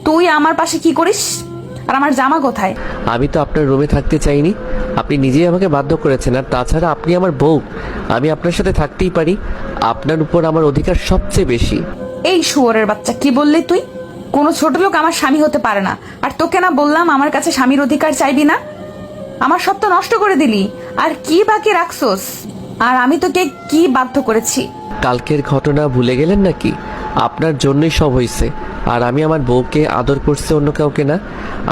তুই আমার পাশে কি করিস? আর আমার জামা কোথায়? আমি তো আপনার রুমে থাকতে চাইনি, আপনি নিজেই আমাকে বাধ্য করেছেন। আর তাছাড়া আপনি আমার বউ, আমি আপনার সাথে থাকতেই পারি। আপনার উপর আমার অধিকার সবচেয়ে বেশি। এই শুয়োরের বাচ্চা, কি বললি তুই? কোনো ছোট লোক আমার স্বামী হতে পারে না। আর তোকে না বললাম আমার কাছে স্বামীর অধিকার চাইবি না? আমার সব তো নষ্ট করে দিলি। আর কি বাকি রাখছোস? আর আমি তোকে কি বাধ্য করেছি? কালকের ঘটনা ভুলে গেলেন নাকি? আপনার জন্যই সব হয়েছে। আর আমি আমার বউকে আদর করছে, অন্য কাউকে না।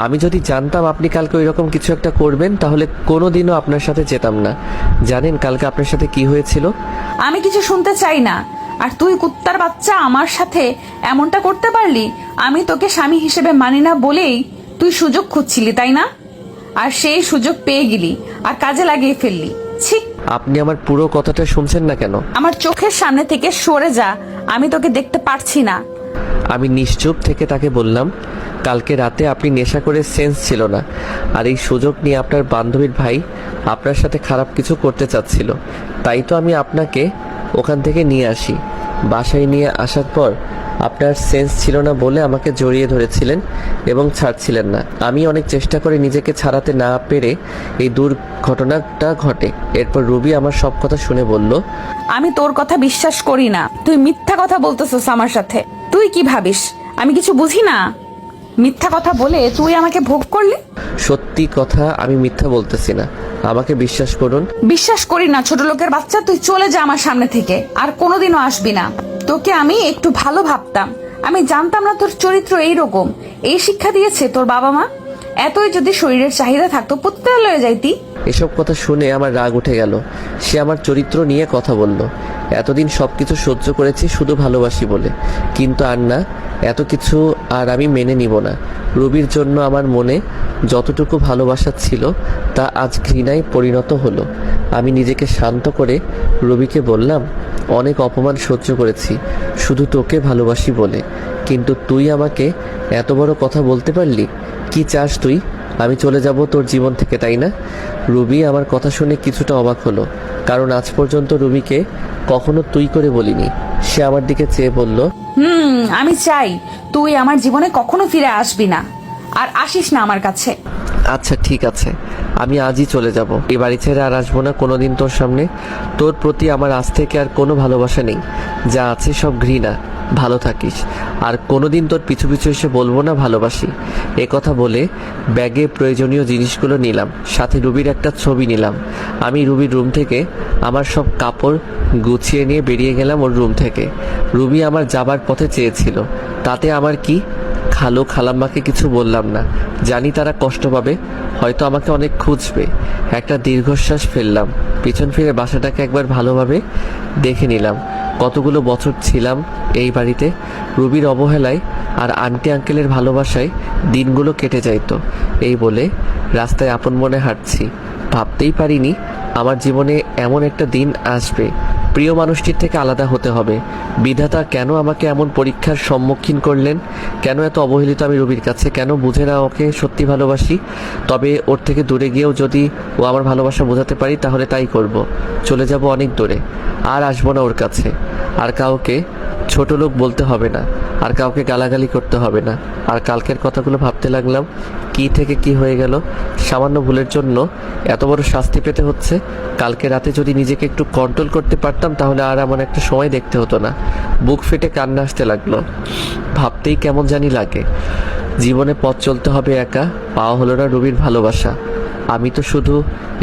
আমি যদি জানতাম আপনি কালকে ওইরকম কিছু একটা করবেন, তাহলে কোনোদিনও আপনার সাথে যেতাম না। জানেন কালকে আপনার সাথে কি হয়েছিল? আমি কিছু শুনতে চাই না। আর তুই কুত্তার বাচ্চা আমার সাথে এমনটা করতে পারলি? আমি তোকে স্বামী হিসেবে মানি না বলেই তুই সুযোগ খুঁজছিলি, তাই না? আর সেই সুযোগ পেয়ে গেলি আর কাজে লাগিয়ে ফেললি। ছি! আপনি আমার পুরো কথাটা শুনছেন না কেন? আমার চোখের সামনে থেকে সরে যা, আমি তোকে দেখতে পারছি না। আমি নিশ্চুপ থেকে তাকে বললাম, কালকে রাতে আপনি নেশা করে সেন্স ছিল না। আর এই সুযোগ নিয়ে আপনার বান্ধবীর ভাই আপনার সাথে খারাপ কিছু করতে চাচ্ছিল। তাই তো আমি আপনাকে ওখান থেকে নিয়ে আসি। বাসায় নিয়ে আসার পর আপনার সেন্স ছিল না বলে আমাকে জড়িয়ে ধরেছিলেন এবং ছাড়ছিলেন না। আমি অনেক চেষ্টা করে নিজেকে ছাড়াতে না পেরে এই দুর্ঘটনাটা ঘটে। এরপর রুবি আমার সব কথা শুনে বলল, আমি তোর কথা বিশ্বাস করি না। তুই মিথ্যা কথা বলতেছিস আমার সাথে। তুই কি ভাবিস আমি কিছু বুঝি না? মিথ্যা কথা বলে তুই আমাকে ভোগ করলি। সত্যি কথা, আমি মিথ্যা বলতেছি না, আমাকে বিশ্বাস করুন। বিশ্বাস করি না ছোট লোকের বাচ্চা, তুই চলে যা আমার সামনে থেকে। আর কোনোদিনও আসবি না। তোকে আমি একটু ভালো ভাবতাম। আমি জানতাম না তোর চরিত্র এইরকম। এই শিক্ষা দিয়েছে তোর বাবা মা? এতই যদি শরীরের চাহিদা থাকতো পুত্রালয়ে যাইতি। এসব কথা শুনে আমার রাগ উঠে গেল। সে আমার চরিত্র নিয়ে কথা বলল। এতদিন সবকিছু সহ্য করেছি শুধু ভালোবাসি বলে, কিন্তু আর না, এত কিছু আর আমি মেনে নিব না। রুবির জন্য আমার মনে যতটুকু ভালোবাসা ছিল তা আজ ঘৃণায় পরিণত হলো। আমি নিজেকে শান্ত করে রুবিকে বললাম, অনেক অপমান সহ্য করেছি শুধু তোকে ভালোবাসি বলে, কিন্তু তুই আমাকে এত বড় কথা বলতে পারলি? কি চাস তুই? আমি চলে যাব তোর জীবন থেকে, তাই না? রুবি আমার কথা শুনে কিছুটা অবাক হলো, কারণ আজ পর্যন্ত রুবিকে কখনো তুই করে বলিনি। সে আমার দিকে চেয়ে বলল, আমি চাই তুই আমার জীবনে কখনো ফিরে আসবি না। আর আসিস না আমার কাছে। আচ্ছা ঠিক আছে, আমি আজই চলে যাব। এই বাড়ি ছেড়ে আর আসবো না কোনোদিন তোর সামনে। তোর প্রতি আমার আজ থেকে আর কোনো ভালোবাসা নেই, যা আছে সব ঘৃণা। ভালো থাকিস। আর কোনোদিন তোর পিছু পিছু এসে বলবো না ভালোবাসি। এ কথা বলে ব্যাগে প্রয়োজনীয় জিনিসগুলো নিলাম, সাথে রুবির একটা ছবি নিলাম। আমি রুবির রুম থেকে আমার সব কাপড় গুছিয়ে নিয়ে বেরিয়ে গেলাম ওর রুম থেকে। রুবি আমার যাবার পথে চেয়েছিল, তাতে আমার কি? খালু খালাম্মাকে কিছু বললাম না, জানি তারা কষ্ট পাবে, হয়তো আমাকে অনেক খুঁজবে। একটা দীর্ঘশ্বাস ফেললাম, পিছন ফিরে বাসাটাকে একবার ভালোভাবে দেখে নিলাম। কতগুলো বছর ছিলাম এই বাড়িতে। রুবির অবহেলায় আর আন্টি আঙ্কেলের ভালোবাসায় দিনগুলো কেটে যাইতো। এই বলে রাস্তায় আপন মনে হাঁটছি। ভাবতেই পারিনি আমার জীবনে এমন একটা দিন আসবে। প্রিয় মানুষটির থেকে আলাদা হতে হবে। বিধাতা কেন আমাকে এমন পরীক্ষার সম্মুখীন করলেন? কেন এত অবহেলিত আমি রুবির কাছে? কেন বুঝে না ওকে সত্যি ভালোবাসি? তবে ওর থেকে দূরে গিয়েও যদি ও আমার ভালোবাসা বোঝাতে পারি তাহলে তাই করব। চলে যাব অনেক দূরে, আর আসবো না ওর কাছে। আর কাউকে ছোট লোক বলতে হবে না, আর কাউকে গালাগালি করতে হবে না। আর কালকের কথাগুলো ভাবতে লাগলাম, কি থেকে কি হয়ে গেল। সামান্য ভুলের জন্য এত বড় শাস্তি পেতে হচ্ছে। কালকে রাতে যদি নিজেকে একটু কন্ট্রোল করতে পারতাম তাহলে আর এমন একটা সময় দেখতে হতো না। বুক ফেটে কান্না আসতে লাগলো। ভাবতেই কেমন জানি লাগে। জীবনে পথ চলতে হবে একা, পাওয়া হলো না রুবির ভালোবাসা। আমি তো শুধু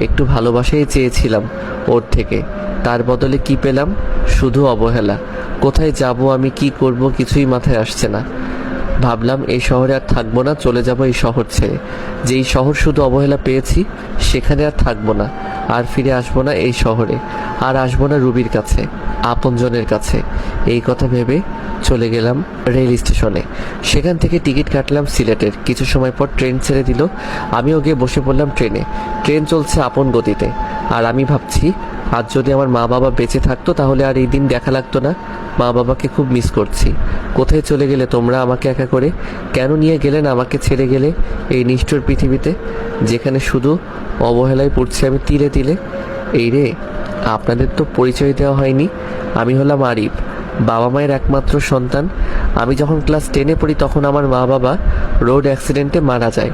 একটু ভালোবাসাই চেয়েছিলাম ওর থেকে, তার বদলে কি পেলাম? শুধু অবহেলা। কোথায় যাব আমি, কি করব, কিছুই মাথায় আসছে না। ভাবলাম এই শহরে আর থাকবো না, চলে যাব এই শহর ছেড়ে। যেই শহর শুধু অবহেলা পেয়েছি সেখানে আর থাকবো না, আর ফিরে আসবো না এই শহরে, আর আসবো না রুবির কাছে, আপনজনের কাছে। এই কথা ভেবে চলে গেলাম রেল স্টেশনে। সেখান থেকে টিকিট কাটলাম সিলেটের। কিছু সময় পর ট্রেন ছেড়ে দিল। আমিও গিয়ে বসে পড়লাম ট্রেনে। ট্রেন চলছে আপন গতিতে। আর আমি ভাবছি, আজ যদি আমার মা বাবা বেঁচে থাকতো তাহলে আর এই দিন দেখা লাগতো না। মা বাবাকে খুব মিস করছি। কোথায় চলে গেলে তোমরা আমাকে একা করে? কেন নিয়ে গেলেন আমাকে ছেড়ে গেলে এই নিষ্ঠুর পৃথিবীতে, যেখানে শুধু অবহেলায় পড়ছি আমি তিলে তিলে? এই রে, আপনাদের তো পরিচয় দেওয়া হয়নি। আমি হলাম আরিফ, বাবা মায়ের একমাত্র সন্তান। আমি যখন ক্লাস 10-এ পড়ি তখন আমার মা বাবা রোড অ্যাক্সিডেন্টে মারা যায়।